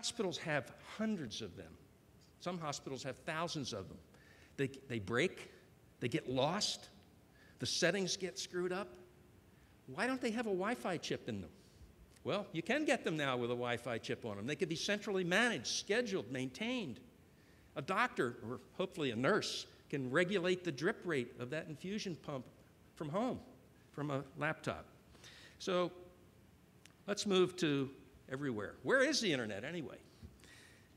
Hospitals have hundreds of them. Some hospitals have thousands of them. They break, they get lost, the settings get screwed up. Why don't they have a Wi-Fi chip in them? Well, you can get them now with a Wi-Fi chip on them. They can be centrally managed, scheduled, maintained. A doctor, or hopefully a nurse, can regulate the drip rate of that infusion pump from home, from a laptop. So let's move to everywhere. Where is the internet anyway?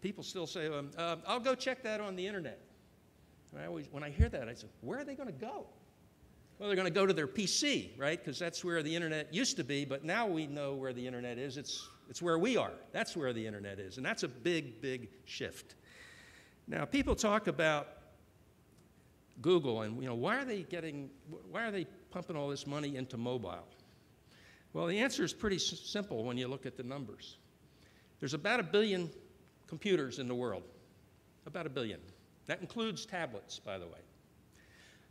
People still say, I'll go check that on the internet. And when I hear that, I say, where are they going to go? Well, they're going to go to their PC, right? Because that's where the internet used to be, but now we know where the internet is. It's where we are. That's where the internet is, and that's a big, big shift. Now, people talk about Google and, why are they pumping all this money into mobile? Well, the answer is pretty simple when you look at the numbers. There's about 1 billion computers in the world, about 1 billion. That includes tablets, by the way.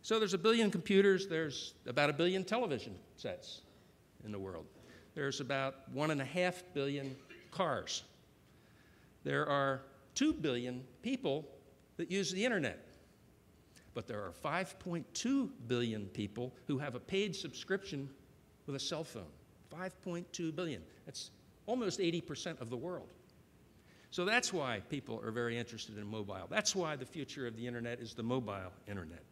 So there's 1 billion computers, there's about 1 billion television sets in the world. There's about 1.5 billion cars. There are 2 billion people that use the internet. But there are 5.2 billion people who have a paid subscription with a cell phone. 5.2 billion. That's almost 80% of the world. So that's why people are very interested in mobile. That's why the future of the internet is the mobile internet.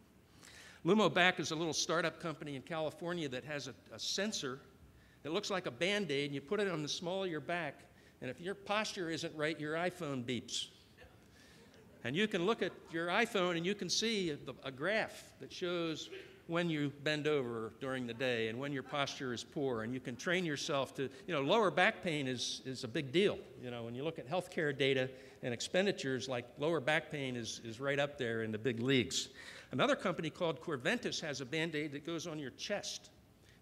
LumoBac is a little startup company in California that has a sensor that looks like a Band-Aid, and you put it on the small of your back, and if your posture isn't right, your iPhone beeps. And you can look at your iPhone and you can see a graph that shows when you bend over during the day and when your posture is poor, and you can train yourself to, lower back pain is a big deal. When you look at healthcare data and expenditures, like lower back pain is right up there in the big leagues. Another company called Corventis has a Band-Aid that goes on your chest,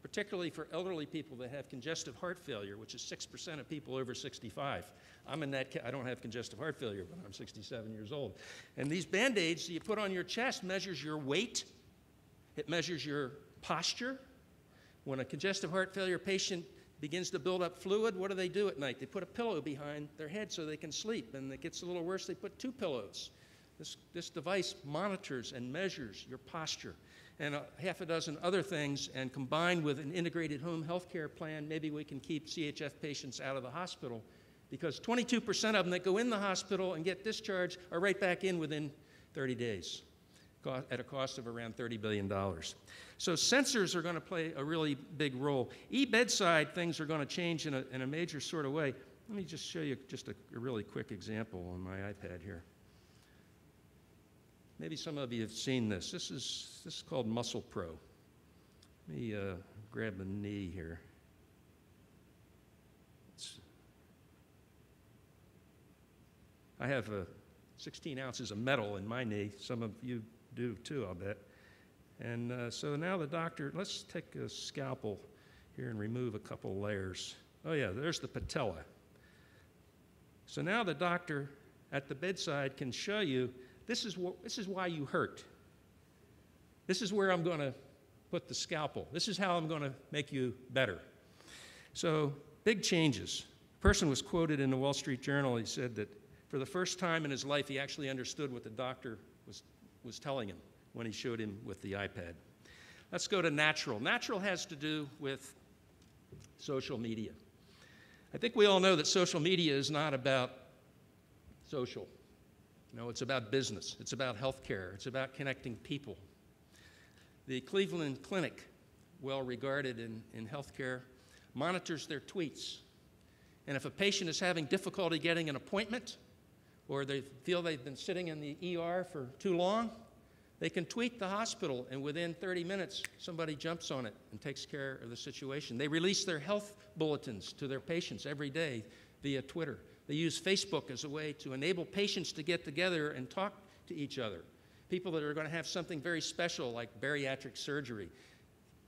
particularly for elderly people that have congestive heart failure, which is 6% of people over 65. I'm in that, I don't have congestive heart failure, but I'm 67 years old. And these Band-Aids you put on your chest measures your weight. It measures your posture. When a congestive heart failure patient begins to build up fluid, what do they do at night? They put a pillow behind their head so they can sleep. And it gets a little worse, they put 2 pillows. This device monitors and measures your posture and half a dozen other things, and combined with an integrated home health care plan, maybe we can keep CHF patients out of the hospital, because 22% of them that go in the hospital and get discharged are right back in within 30 days at a cost of around $30 billion. So sensors are going to play a really big role. E-bedside things are going to change in a major sort of way. Let me just show you just a really quick example on my iPad here. Maybe some of you have seen this. This is called Muscle Pro. Let me grab a knee here. I have 16 ounces of metal in my knee. Some of you do too, I'll bet. And so now the doctor, let's take a scalpel here and remove a couple layers. Oh yeah, there's the patella. So now the doctor at the bedside can show you, this is why you hurt. This is where I'm going to put the scalpel. This is how I'm going to make you better. So big changes. A person was quoted in the Wall Street Journal. He said that for the first time in his life, he actually understood what the doctor was telling him when he showed him with the iPad. Let's go to natural. Natural has to do with social media. I think we all know that social media is not about social. No, it's about business. It's about healthcare. It's about connecting people. The Cleveland Clinic, well regarded in healthcare, monitors their tweets. And if a patient is having difficulty getting an appointment, or they feel they've been sitting in the ER for too long, they can tweet the hospital, and within 30 minutes, somebody jumps on it and takes care of the situation. They release their health bulletins to their patients every day via Twitter. They use Facebook as a way to enable patients to get together and talk to each other. People that are going to have something very special like bariatric surgery.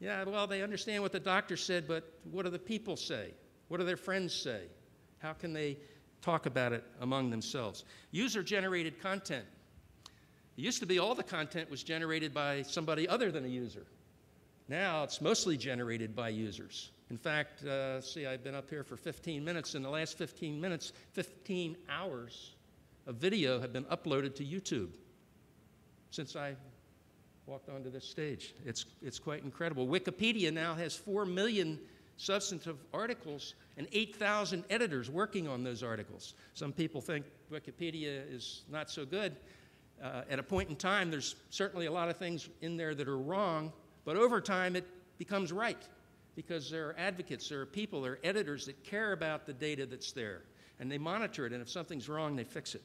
Yeah, well, they understand what the doctor said, but what do the people say? What do their friends say? How can they talk about it among themselves? User-generated content. It used to be all the content was generated by somebody other than a user. Now it's mostly generated by users. In fact, see, I've been up here for 15 minutes. In the last 15 minutes, 15 hours of video have been uploaded to YouTube since I walked onto this stage. It's quite incredible. Wikipedia now has 4 million substantive articles and 8,000 editors working on those articles. Some people think Wikipedia is not so good. At a point in time, there's certainly a lot of things in there that are wrong, but over time it becomes right because there are advocates, there are people, there are editors that care about the data that's there, and they monitor it, and if something's wrong, they fix it.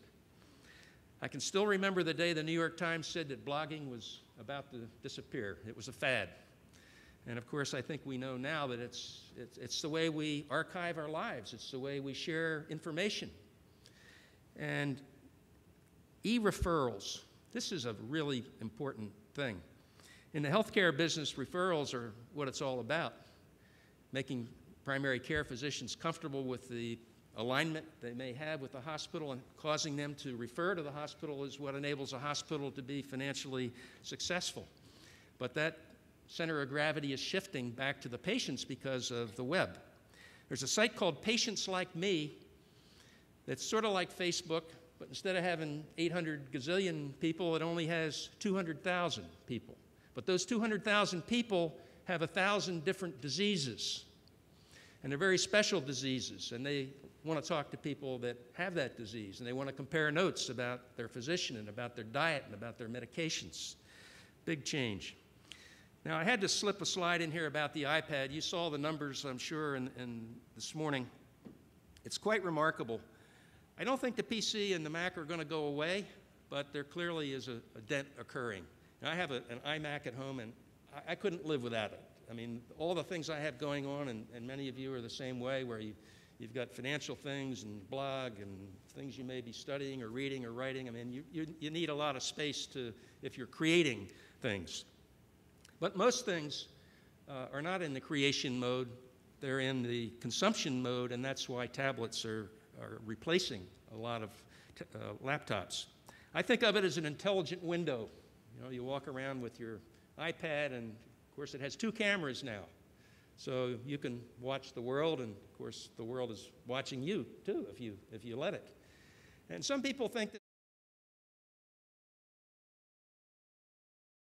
I can still remember the day the New York Times said that blogging was about to disappear. It was a fad. And of course, I think we know now that it's the way we archive our lives. It's the way we share information. And e-referrals, this is a really important thing. In the healthcare business, referrals are what it's all about, making primary care physicians comfortable with the alignment they may have with the hospital, and causing them to refer to the hospital is what enables a hospital to be financially successful. But that center of gravity is shifting back to the patients because of the web. There's a site called Patients Like Me that's sort of like Facebook, but instead of having 800 gazillion people, it only has 200,000 people. But those 200,000 people have 1,000 different diseases, and they're very special diseases, and they want to talk to people that have that disease, and they want to compare notes about their physician and about their diet and about their medications. Big change. Now, I had to slip a slide in here about the iPad. You saw the numbers, I'm sure, in this morning. It's quite remarkable. I don't think the PC and the Mac are going to go away, but there clearly is a dent occurring. Now, I have an iMac at home, and I couldn't live without it. I mean, all the things I have going on, and many of you are the same way, where you've got financial things and blog and things you may be studying or reading or writing. I mean, you need a lot of space if you're creating things. But most things are not in the creation mode. They're in the consumption mode, and that's why tablets are replacing a lot of laptops. I think of it as an intelligent window. You know, you walk around with your iPad, and of course it has 2 cameras now. So you can watch the world, and of course the world is watching you too if you let it. And some people think that